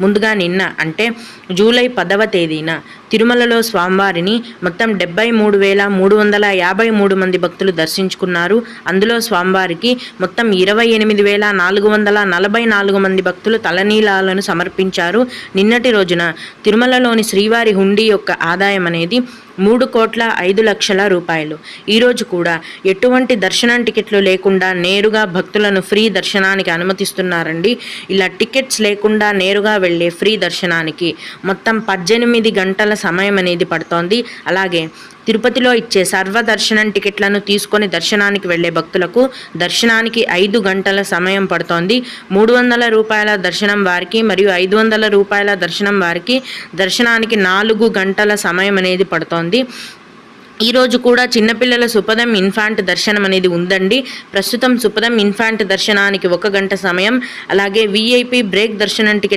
ముందుగా నిన్న అంటే జూలై 10వ తేదీన తిరుమలలో స్వామివారిని మొత్తం 73,353 మంది భక్తులు దర్శించుకున్నారు. అందులో స్వామివారికి మొత్తం 28,444 మంది భక్తులు తలనీలాలను సమర్పించారు. నిన్నటి రోజున తిరుమలలోని శ్రీవారి హుండీ యొక్క ఆదాయం అనేది 3,05,00,000 రూపాయలు. ఈరోజు కూడా ఎటువంటి దర్శనం టికెట్లు లేకుండా నేరుగా భక్తులను ఫ్రీ దర్శనానికి అనుమతిస్తున్నారండి. ఇలా టికెట్స్ లేకుండా నేరుగా వెళ్ళే ఫ్రీ దర్శనానికి మొత్తం 18 గంటల సమయం అనేది పడుతోంది. అలాగే తిరుపతిలో ఇచ్చే సర్వదర్శనం టికెట్లను తీసుకొని దర్శనానికి వెళ్లే భక్తులకు దర్శనానికి 5 గంటల సమయం పడుతోంది. 300 రూపాయల దర్శనం వారికి మరియు 500 రూపాయల దర్శనం వారికి దర్శనానికి 4 గంటల సమయం అనేది పడుతోంది. ఈరోజు కూడా చిన్నపిల్లల సుపదం ఇన్ఫాంట్ దర్శనం అనేది ఉందండి. ప్రస్తుతం సుపదం ఇన్ఫాంట్ దర్శనానికి 1 గంట సమయం, అలాగే వీఐపీ బ్రేక్ దర్శనం టికెట్